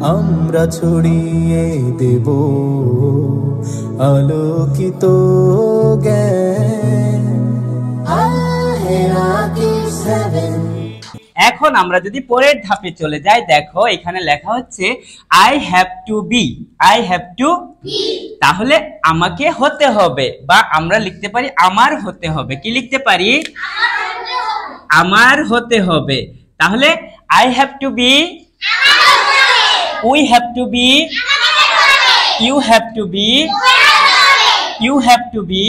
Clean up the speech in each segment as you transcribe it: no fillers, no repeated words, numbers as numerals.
আমরা ছড়িয়ে দেব আলোকিত জ্ঞান। এখন আমরা যদি পরের ধাপে চলে যাই, দেখো এখানে লেখা হচ্ছে I have to be, I have to be, তাহলে আমাকে হতে হবে, বা আমরা লিখতে পারি আমার হতে হবে। কি লিখতে পারি? আমার হতে হবে। তাহলে I have to be, we have to be, you have to be, you have to be,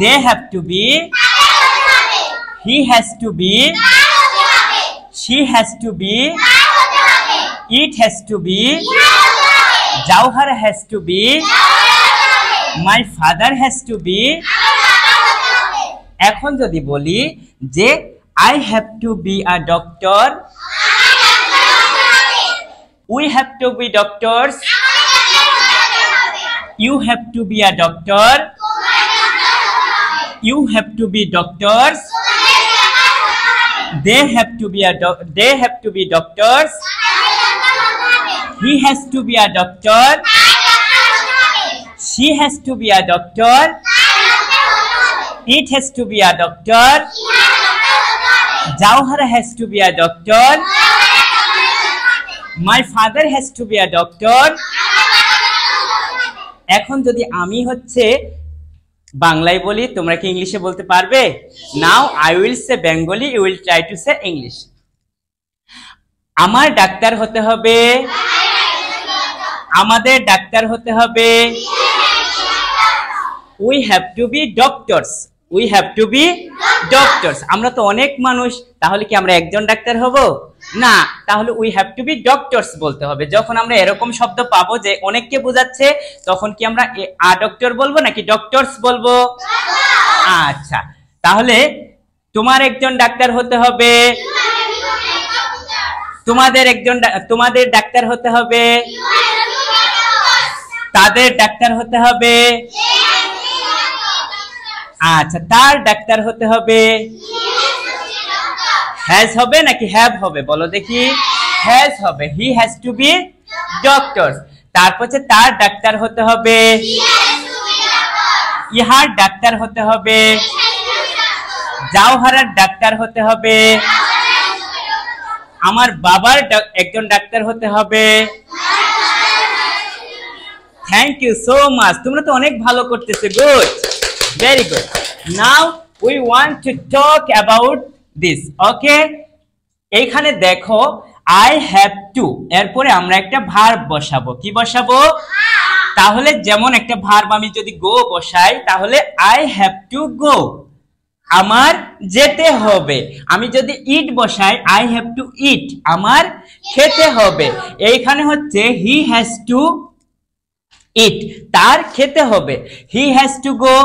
they have to be, he has to be, she has to be, it has to be, Jauhar has to be, my father has to be। এখন যদি বলি যে I have to be a doctor, we have to be doctors, you have to be a doctor, you have to be doctors, they have to be doctors, he has to be a doctor, she has to be a doctor, it has to be a doctor, Jauhar has to be a doctor, my father has to be a doctor। এখন যদি আমি হচ্ছে বাংলায় বলি, তোমরা কি ইংলিশে বলতে পারবে? Now I will say Bengali, you will try to say English. আমার ডাক্তার হতে হবে, আমাদের ডাক্তার হতে হবে, we have to be doctors, we have to be doctors. আমরা তো অনেক মানুষ, তাহলে কি আমরা একজন ডাক্তার হব? না, তাহলে we have to be doctors বলতে হবে। যখন আমরা এরকম শব্দ পাবো যে অনেককে বোঝাচ্ছে, তখন কি আমরা আ ডক্টর বলবো নাকি ডক্টরস বলবো? আচ্ছা, তাহলে তোমার একজন ডাক্তার হতে হবে, তোমাদের ডাক্তার হতে হবে, তাদের ডাক্তার হতে হবে, আচ্ছা তার ডাক্তার হতে হবে। হ্যাজ হবে নাকি হ্যাভ হবে বলো দেখি? হ্যাজ হবে, he has to be doctors. তারপর তার ডাক্তার হতে হবে, ইহার ডাক্তার হতে হবে, জাওহারের ডাক্তার হতে হবে, আমার বাবার একজন ডাক্তার হতে হবে। থ্যাংক ইউ সো মাচ, তোমরা তো অনেক ভালো করতেছো। Good, very good. Now we want to talk about this. Okay, এইখানে দেখো আই হ্যাভ টু, এরপরে আমরা একটা ভার্ব বসাবো। কি বসাবো? তাহলে যেমন একটা ভার্ব আমি যদি গো বসাই, তাহলে আই হ্যাভ টু গো, আমার যেতে হবে। আমি যদি ইট বসাই, আই হ্যাভ টু ইট, আমার খেতে হবে। এইখানে হচ্ছে হি হ্যাজ টু ইট, তার খেতে হবে। হি হ্যাজ টু গো,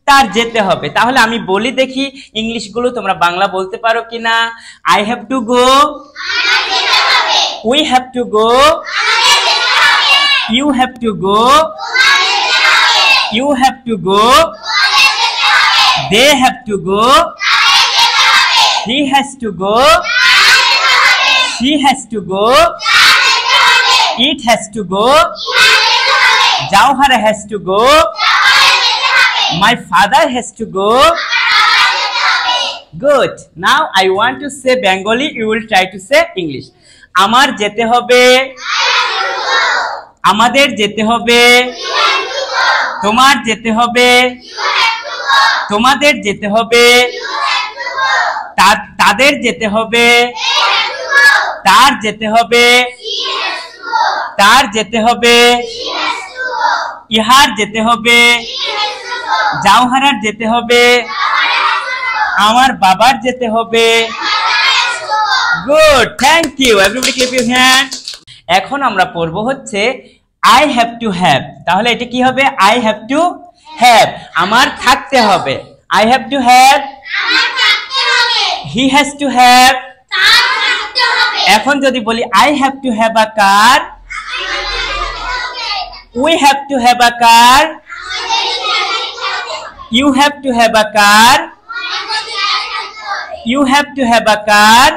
তার যেতে হবে। তাহলে আমি বলি দেখি ইংলিশ গুলো তোমরা বাংলা বলতে পারো কিনা। I have to go, we have to go, you have to go, you have to go, they have to go, he has to go, she has to go, it has to go, Jauhar has to go, my father has to go। Good. Now I want to say Bengali, you will try to say English. আমার যেতে হবে, আমাদের যেতে হবে, তোমার যেতে হবে, তোমাদের যেতে হবে, তাদের যেতে হবে, তার যেতে হবে, তার যেতে হবে, ইহার যেতে হবে, জাওহারার যেতে হবে, আমার বাবার যেতে হবে। Good, thank you, everybody clap your hand. এখন আমরা পড়বো হচ্ছে আই হ্যাভ টু হ্যাভ। তাহলে এটা কি হবে? আই হ্যাভ টু হ্যাভ, আমার থাকতে হবে। I have to have, he has to have। এখন যদি বলি I have to have a car, we have to have a car, you have to have a car, you have to have a car,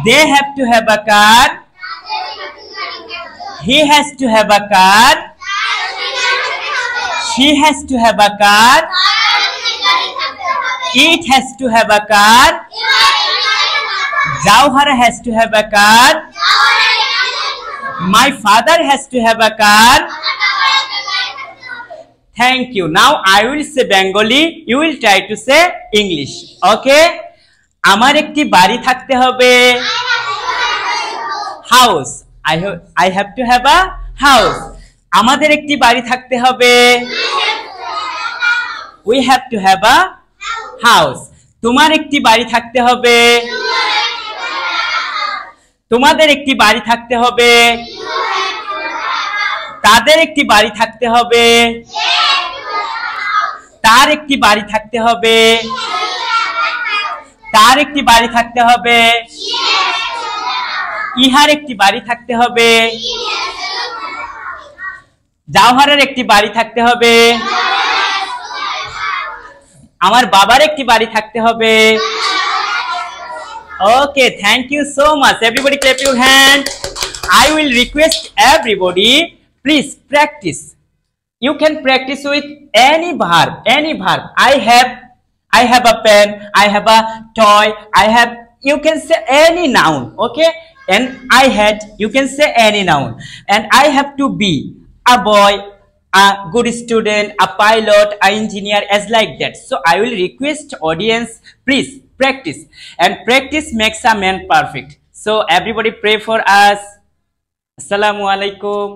They have to have a car. He has to have a car. She has to have a car. It has to have a car. Jauhar has to have a car. My father has to have a car. Thank you. Now I will say Bengali. You will try to say English. Okay? আমার একটি বাড়ি থাকতে হবে। House. I have to have a house. আমাদের একটি বাড়ি থাকতে হবে। We have to have a house. তোমার একটি বাড়ি থাকতে হবে। তোমাদের একটি বাড়ি থাকতে হবে। তাদের একটি বাড়ি থাকতে হবে। তার একটি বাড়ি থাকতে হবে। তার একটি বাড়ি থাকতে হবে। ইহার একটি বাড়ি থাকতে হবে। জাওহারের একটি বাড়ি থাকতে হবে। আমার বাবার একটি বাড়ি থাকতে হবে। Okay, thank you so much. Everybody clap your hand. I will request everybody, please practice. You can practice with any verb, any verb. I have a pen, I have a toy, you can say any noun, okay? And I had, you can say any noun. And I have to be a boy, a good student, a pilot, an engineer, as like that. So I will request audience, please practice. And practice makes a man perfect. So everybody pray for us. Assalamu alaikum.